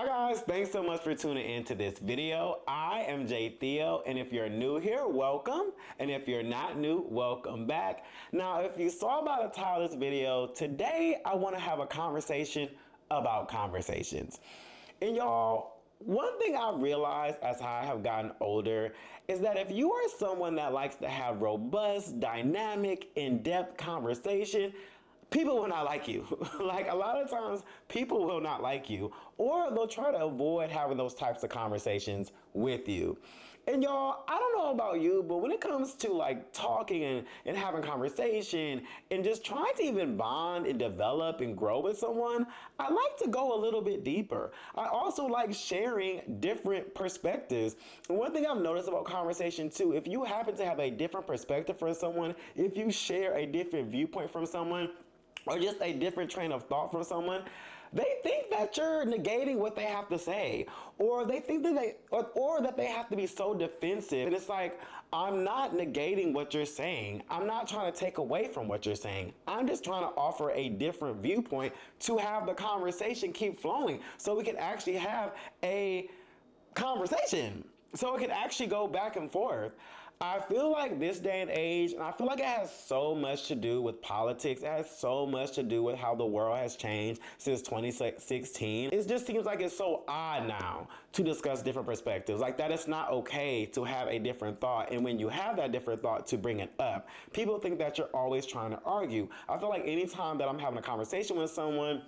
Hi guys, thanks so much for tuning into this video. I am Jay Theo, and if you're new here, welcome. And if you're not new, welcome back. Now, if you saw by the title of this video, today I want to have a conversation about conversations. And y'all, one thing I realized as I have gotten older is that if you are someone that likes to have robust, dynamic, in-depth conversation, people will not like you. Like, a lot of times people will not like you, or they'll try to avoid having those types of conversations with you. And y'all, I don't know about you, but when it comes to like talking and having conversation and just trying to even bond and develop and grow with someone, I like to go a little bit deeper. I also like sharing different perspectives. And one thing I've noticed about conversation too, if you happen to have a different perspective from someone, if you share a different viewpoint from someone, or just a different train of thought from someone, they think that you're negating what they have to say, or they think that or that they have to be so defensive. And it's like, I'm not negating what you're saying. I'm not trying to take away from what you're saying. I'm just trying to offer a different viewpoint to have the conversation keep flowing so we can actually have a conversation. So it can actually go back and forth. I feel like this day and age, and I feel like it has so much to do with politics. It has so much to do with how the world has changed since 2016. It just seems like it's so odd now to discuss different perspectives. Like that it's not okay to have a different thought. And when you have that different thought, to bring it up. People think that you're always trying to argue. I feel like anytime that I'm having a conversation with someone,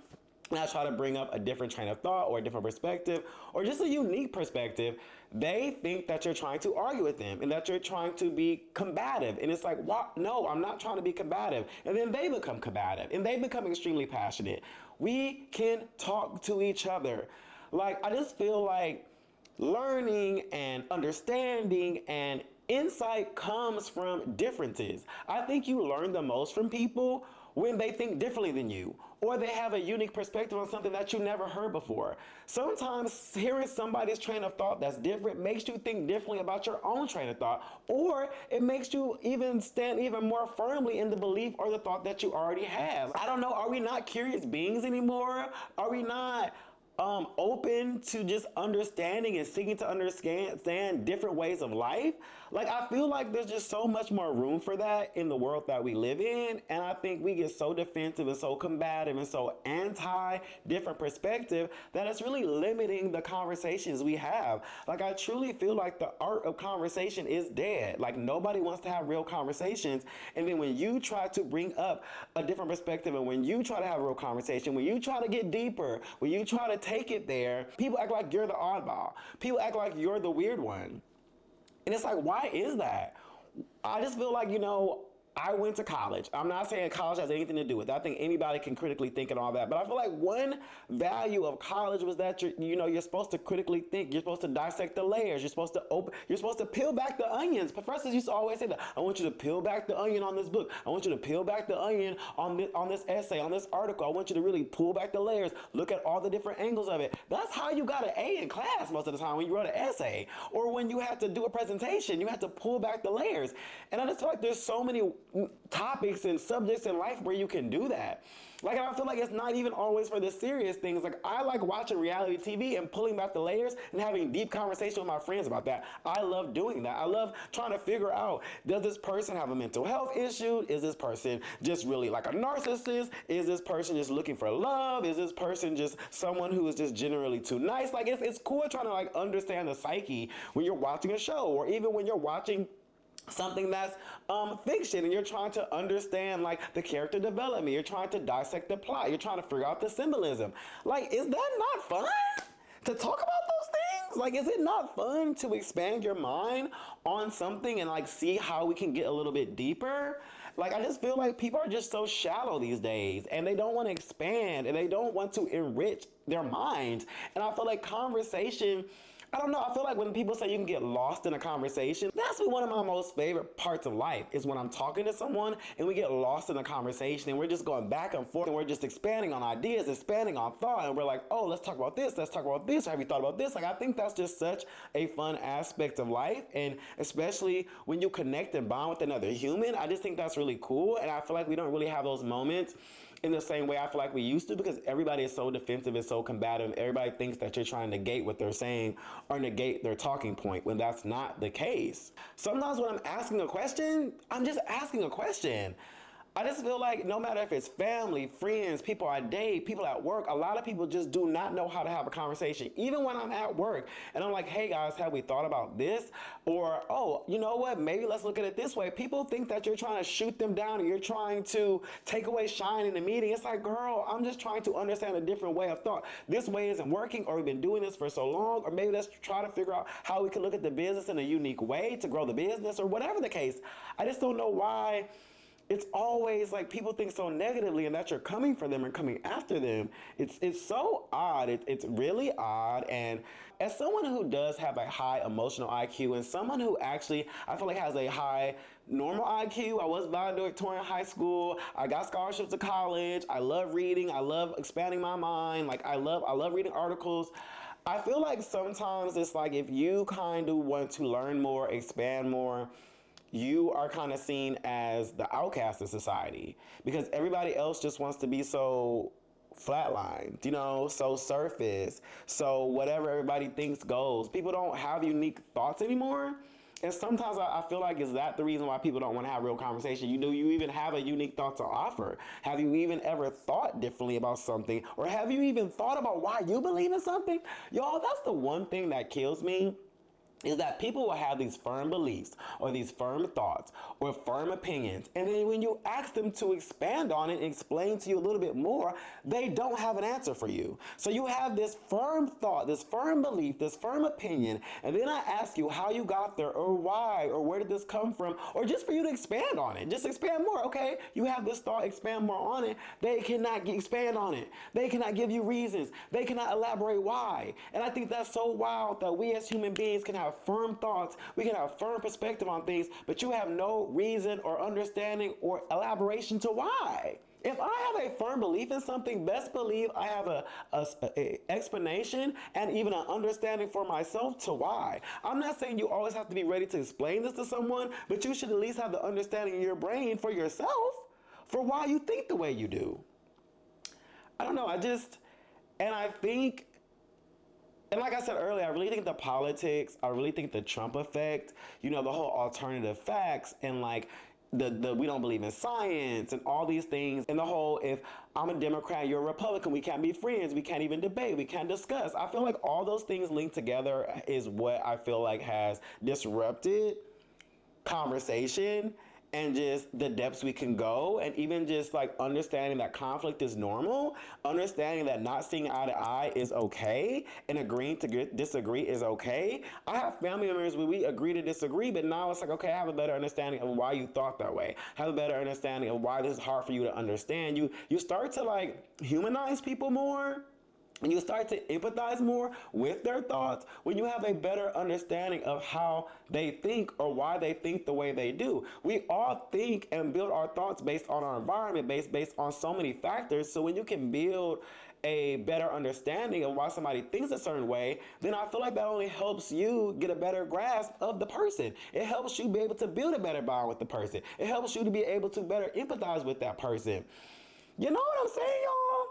and I try to bring up a different train of thought or a different perspective or just a unique perspective, they think that you're trying to argue with them and that you're trying to be combative. And it's like, what? No, I'm not trying to be combative. And then they become combative and they become extremely passionate. We can talk to each other. Like, I just feel like learning and understanding and insight comes from differences. I think you learn the most from people when they think differently than you, or they have a unique perspective on something that you never heard before. Sometimes hearing somebody's train of thought that's different makes you think differently about your own train of thought, or it makes you even stand even more firmly in the belief or the thought that you already have. I don't know, are we not curious beings anymore? Are we not open to just understanding and seeking to understand different ways of life? Like, I feel like there's just so much more room for that in the world that we live in. And I think we get so defensive and so combative and so anti different perspective that it's really limiting the conversations we have. Like, I truly feel like the art of conversation is dead. Like, nobody wants to have real conversations. And then when you try to bring up a different perspective, and when you try to have a real conversation, when you try to get deeper, when you try to take it there, people act like you're the oddball. People act like you're the weird one. And it's like, why is that? I just feel like, I went to college. I'm not saying college has anything to do with it. I think anybody can critically think and all that. But I feel like one value of college was that you're supposed to critically think. You're supposed to dissect the layers. You're supposed to peel back the onions. Professors used to always say that. I want you to peel back the onion on this book. I want you to peel back the onion on this essay, on this article. I want you to really pull back the layers. Look at all the different angles of it. That's how you got an A in class most of the time when you wrote an essay. Or when you had to do a presentation, you had to pull back the layers. And I just feel like there's so many topics and subjects in life where you can do that. Like, I feel like it's not even always for the serious things. Like, I like watching reality TV and pulling back the layers and having deep conversation with my friends about that. I love doing that. I love trying to figure out, does this person have a mental health issue? Is this person just really like a narcissist? Is this person just looking for love? Is this person just someone who is just generally too nice? Like, it's cool trying to like understand the psyche when you're watching a show, or even when you're watching something that's fiction and you're trying to understand like the character development. You're trying to dissect the plot. You're trying to figure out the symbolism. Like, is that not fun to talk about those things? Like, is it not fun to expand your mind on something and like see how we can get a little bit deeper? Like, I just feel like people are just so shallow these days and they don't want to expand and they don't want to enrich their minds. And I feel like conversation, I don't know, I feel like when people say you can get lost in a conversation, that's one of my most favorite parts of life, is when I'm talking to someone and we get lost in a conversation and we're just going back and forth and we're just expanding on ideas, expanding on thought, and we're like, oh, let's talk about this, let's talk about this, have you thought about this? Like, I think that's just such a fun aspect of life, and especially when you connect and bond with another human, I just think that's really cool, and I feel like we don't really have those moments in the same way I feel like we used to, because everybody is so defensive and so combative. Everybody thinks that you're trying to negate what they're saying or negate their talking point when that's not the case. Sometimes when I'm asking a question, I'm just asking a question. I just feel like no matter if it's family, friends, people I date, people at work, a lot of people just do not know how to have a conversation. Even when I'm at work and I'm like, hey guys, have we thought about this? Or, oh, you know what? Maybe let's look at it this way. People think that you're trying to shoot them down or you're trying to take away shine in the meeting. It's like, girl, I'm just trying to understand a different way of thought. This way isn't working, or we've been doing this for so long, or maybe let's try to figure out how we can look at the business in a unique way to grow the business, or whatever the case. I just don't know why it's always like people think so negatively and that you're coming for them and coming after them. It's so odd. It's really odd. And as someone who does have a high emotional IQ and someone who actually I feel like has a high normal IQ, I was valedictorian in high school. I got scholarships to college. I love reading. I love expanding my mind. Like I love reading articles. I feel like sometimes it's like if you kind of want to learn more, expand more, you are kind of seen as the outcast of society because everybody else just wants to be so flatlined, you know, so surface, so whatever everybody thinks goes. People don't have unique thoughts anymore. And sometimes I feel like, is that the reason why people don't want to have real conversation? Do you even have a unique thought to offer? Have you even ever thought differently about something? Or have you even thought about why you believe in something? Y'all, that's the one thing that kills me, is that people will have these firm beliefs or these firm thoughts or firm opinions, and then when you ask them to expand on it and explain to you a little bit more, they don't have an answer for you. So you have this firm thought, this firm belief, this firm opinion, and then I ask you how you got there or why or where did this come from, or just for you to expand on it. Just expand more, okay? You have this thought, expand more on it. They cannot expand on it. They cannot give you reasons. They cannot elaborate why. And I think that's so wild that we as human beings can have firm thoughts, we can have firm perspective on things, but you have no reason or understanding or elaboration to why. If I have a firm belief in something, best believe I have a explanation and even an understanding for myself to why. I'm not saying you always have to be ready to explain this to someone, but you should at least have the understanding in your brain for yourself for why you think the way you do. I don't know, I think, and like I said earlier, I really think the politics, I really think the Trump effect, you know, the whole alternative facts and like the we don't believe in science and all these things, and the whole if I'm a Democrat, you're a Republican, we can't be friends, we can't even debate, we can't discuss. I feel like all those things linked together is what I feel like has disrupted conversation and just the depths we can go, and even just like understanding that conflict is normal, understanding that not seeing eye to eye is okay, and agreeing to disagree is okay. I have family members where we agree to disagree, but now it's like, okay, I have a better understanding of why you thought that way. I have a better understanding of why this is hard for you to understand. You start to like humanize people more. And you start to empathize more with their thoughts when you have a better understanding of how they think or why they think the way they do. We all think and build our thoughts based on our environment, based on so many factors. So when you can build a better understanding of why somebody thinks a certain way, then I feel like that only helps you get a better grasp of the person. It helps you be able to build a better bond with the person. It helps you to be able to better empathize with that person. You know what I'm saying, y'all?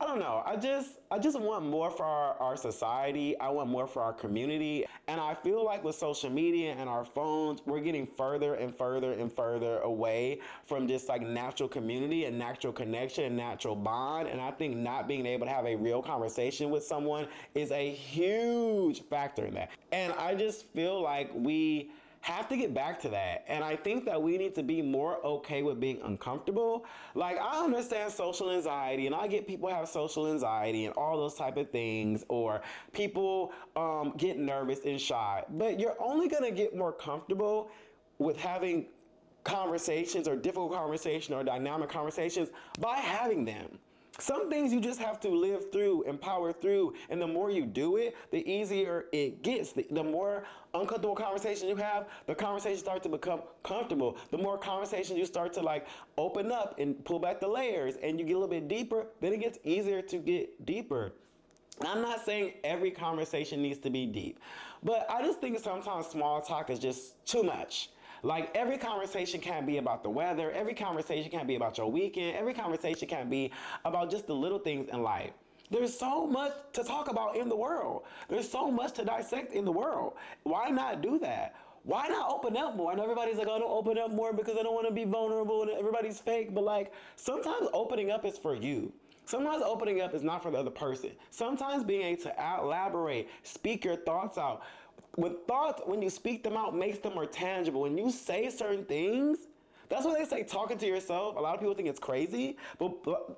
I don't know. I just want more for our society. I want more for our community. And I feel like with social media and our phones, we're getting further and further and further away from just like natural community and natural connection and natural bond. And I think not being able to have a real conversation with someone is a huge factor in that. And I just feel like we have to get back to that. And I think that we need to be more okay with being uncomfortable. Like, I understand social anxiety, and I get people have social anxiety and all those type of things, or people get nervous and shy. But you're only going to get more comfortable with having conversations or difficult conversations or dynamic conversations by having them. Some things you just have to live through and power through, and the more you do it, the easier it gets. The more uncomfortable conversations you have, the conversations start to become comfortable. The more conversations you start to like open up and pull back the layers, and you get a little bit deeper, then it gets easier to get deeper. I'm not saying every conversation needs to be deep, but I just think sometimes small talk is just too much. Like every conversation can't be about the weather. Every conversation can't be about your weekend. Every conversation can't be about just the little things in life. There's so much to talk about in the world. There's so much to dissect in the world. Why not do that? Why not open up more? And everybody's like, oh, don't open up more because I don't want to be vulnerable and everybody's fake. But like, sometimes opening up is for you. Sometimes opening up is not for the other person. Sometimes being able to elaborate, speak your thoughts out. With thoughts, when you speak them out, makes them more tangible. When you say certain things, that's what they say, talking to yourself. A lot of people think it's crazy, but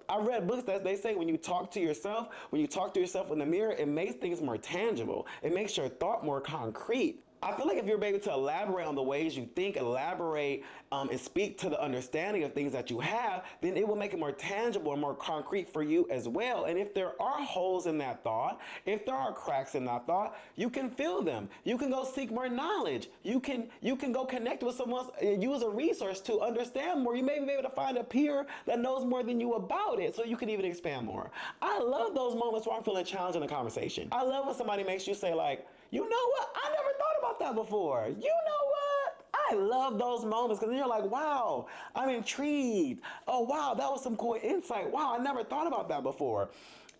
I read books that they say when you talk to yourself in the mirror, it makes things more tangible. It makes your thought more concrete. I feel like if you're able to elaborate on the ways you think, elaborate and speak to the understanding of things that you have, then it will make it more tangible and more concrete for you as well. And if there are holes in that thought, if there are cracks in that thought, you can fill them. You can go seek more knowledge. You can go connect with someone else, use a resource to understand more. You may be able to find a peer that knows more than you about it so you can even expand more. I love those moments where I'm feeling challenged in a conversation. I love when somebody makes you say like, you know what? I never thought about that before. You know what? I love those moments because then you're like, wow, I'm intrigued. Oh, wow, that was some cool insight. Wow, I never thought about that before.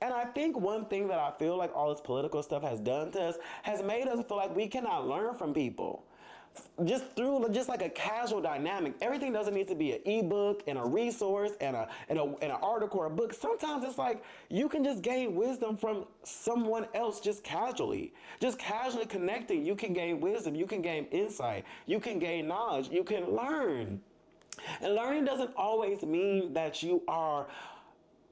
And I think one thing that I feel like all this political stuff has done to us has made us feel like we cannot learn from people. Just through like a casual dynamic. Everything doesn't need to be an ebook and a resource and an article or a book. Sometimes it's like you can just gain wisdom from someone else just casually connecting. You can gain wisdom, you can gain insight, you can gain knowledge, you can learn. And learning doesn't always mean that you are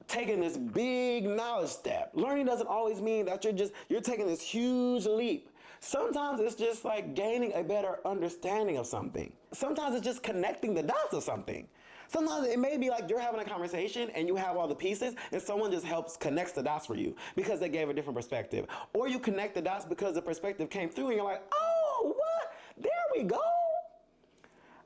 taking this big knowledge step. Learning doesn't always mean that you're taking this huge leap. Sometimes it's just like gaining a better understanding of something. Sometimes it's just connecting the dots of something. Sometimes it may be like you're having a conversation and you have all the pieces and someone just connects the dots for you because they gave a different perspective. Or you connect the dots because the perspective came through and you're like, oh, what? There we go.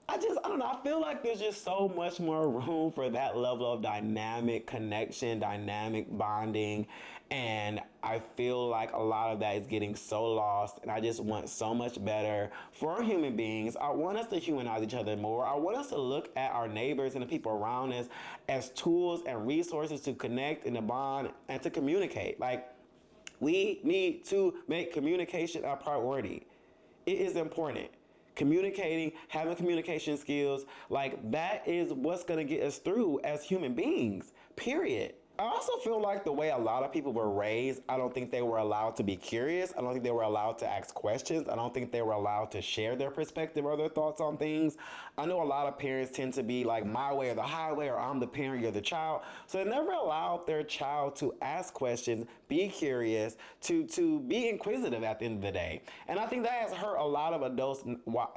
I don't know. I feel like there's just so much more room for that level of dynamic connection, dynamic bonding. And I feel like a lot of that is getting so lost. And I just want so much better for human beings. I want us to humanize each other more. I want us to look at our neighbors and the people around us as tools and resources to connect and to bond and to communicate. Like, we need to make communication a priority. It is important. Communicating, having communication skills, like that is what's going to get us through as human beings, period. I also feel like the way a lot of people were raised, I don't think they were allowed to be curious. I don't think they were allowed to ask questions. I don't think they were allowed to share their perspective or their thoughts on things. I know a lot of parents tend to be like my way or the highway, or I'm the parent, you're the child. So they never allowed their child to ask questions, be curious, to be inquisitive at the end of the day. And I think that has hurt a lot of adults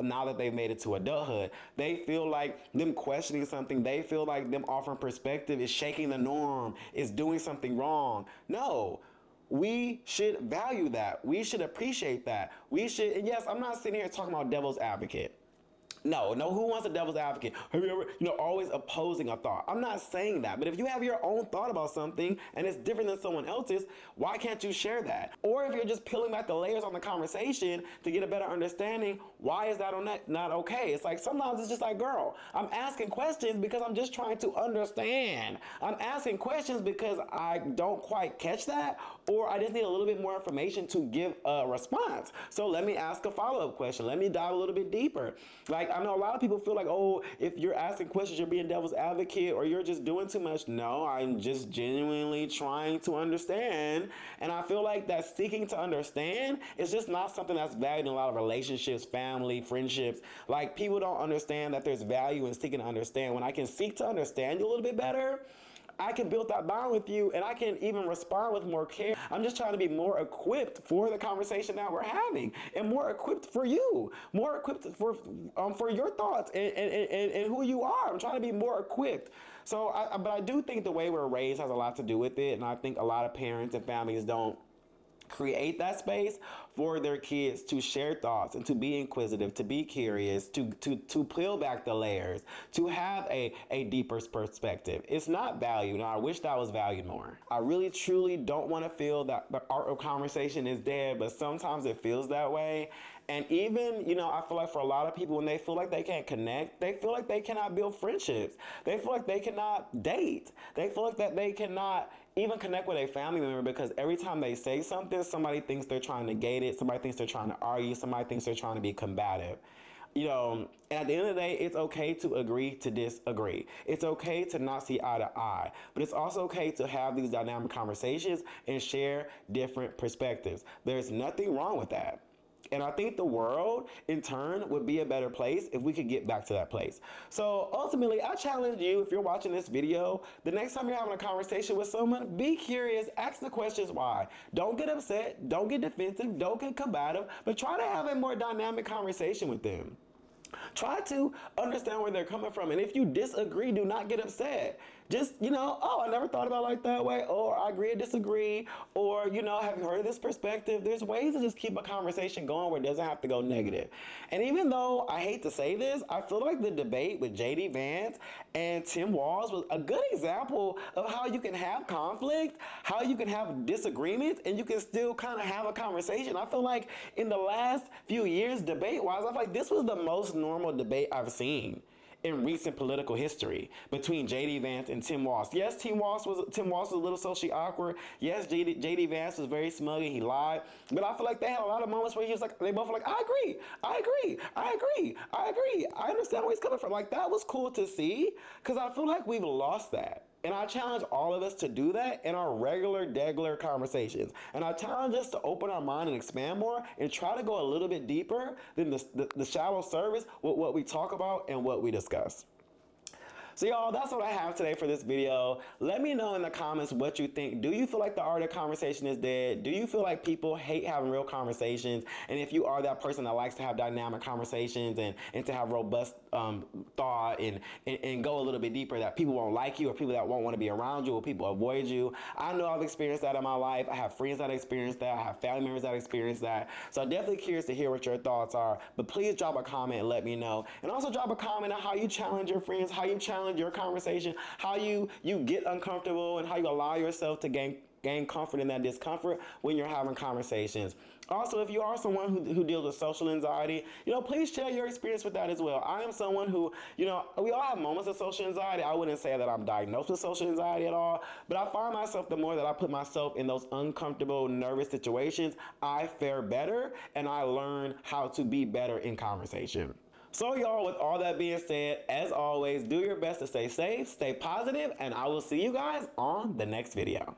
now that they've made it to adulthood. They feel like them questioning something, they feel like them offering perspective is shaking the norm, is doing something wrong. No, we should value that. We should appreciate that. We should, and yes, I'm not sitting here talking about devil's advocate. No, who wants a devil's advocate? Have you ever, always opposing a thought? I'm not saying that, but if you have your own thought about something and it's different than someone else's, why can't you share that? Or if you're just peeling back the layers on the conversation to get a better understanding, why is that not okay? It's like sometimes it's just like, girl, I'm asking questions because I'm just trying to understand. I'm asking questions because I don't quite catch that, or I just need a little bit more information to give a response. So let me ask a follow-up question. Let me dive a little bit deeper. Like, I know a lot of people feel like, oh, if you're asking questions, you're being devil's advocate or you're just doing too much. No, I'm just genuinely trying to understand. And I feel like that seeking to understand is just not something that's valued in a lot of relationships, family, friendships. Like, people don't understand that there's value in seeking to understand. When I can seek to understand you a little bit better, I can build that bond with you and I can even respond with more care. I'm just trying to be more equipped for the conversation that we're having and more equipped for you, more equipped for your thoughts and who you are. I'm trying to be more equipped. So, but I do think the way we're raised has a lot to do with it. And I think a lot of parents and families don't create that space for their kids to share thoughts and to be inquisitive, to be curious, to peel back the layers, to have a deeper perspective. It's not valued, and I wish that was valued more. I really truly don't want to feel that the art of conversation is dead, but sometimes it feels that way. And even, I feel like for a lot of people, when they feel like they can't connect, they feel like they cannot build friendships. They feel like they cannot date. They feel like that they cannot even connect with a family member, because every time they say something, somebody thinks they're trying to negate it, somebody thinks they're trying to argue, somebody thinks they're trying to be combative. And at the end of the day, it's okay to agree to disagree. It's okay to not see eye to eye, but it's also okay to have these dynamic conversations and share different perspectives. There's nothing wrong with that. And I think the world, in turn, would be a better place if we could get back to that place. So ultimately, I challenge you, if you're watching this video, the next time you're having a conversation with someone, be curious, ask the questions why. Don't get upset, don't get defensive, don't get combative, but try to have a more dynamic conversation with them. Try to understand where they're coming from. And if you disagree, do not get upset. Just, oh, I never thought about it like that way, or I agree or disagree, or, have you heard of this perspective? There's ways to just keep a conversation going where it doesn't have to go negative. And even though I hate to say this, I feel like the debate with J.D. Vance and Tim Walz was a good example of how you can have conflict, how you can have disagreements, and you can still kind of have a conversation. I feel like in the last few years, debate-wise, I feel like this was the most normal debate I've seen in recent political history between J.D. Vance and Tim Walz. Yes, Tim Walz was a little socially awkward. Yes, J.D. Vance was very smug and he lied. But I feel like they had a lot of moments where they both were like, I agree, I agree, I agree, I agree. I understand where he's coming from. Like, that was cool to see, because I feel like we've lost that. And I challenge all of us to do that in our regular conversations. And I challenge us to open our mind and expand more and try to go a little bit deeper than the shallow surface with what we talk about and what we discuss. So y'all, that's what I have today for this video. Let me know in the comments what you think. Do you feel like the art of conversation is dead? Do you feel like people hate having real conversations? And if you are that person that likes to have dynamic conversations and to have robust thought and go a little bit deeper, that people won't like you, or people that won't want to be around you, or people avoid you. I know I've experienced that in my life. I have friends that experienced that. I have family members that experienced that. So I'm definitely curious to hear what your thoughts are. But please drop a comment and let me know. And also drop a comment on how you challenge your friends, how you challenge your conversation, how you get uncomfortable, and how you allow yourself to gain comfort in that discomfort when you're having conversations. Also, if you are someone who deals with social anxiety, please share your experience with that as well. I am someone who, we all have moments of social anxiety. I wouldn't say that I'm diagnosed with social anxiety at all, but I find myself, the more that I put myself in those uncomfortable, nervous situations, I fare better, and I learn how to be better in conversation. So y'all, with all that being said, as always, do your best to stay safe, stay positive, and I will see you guys on the next video.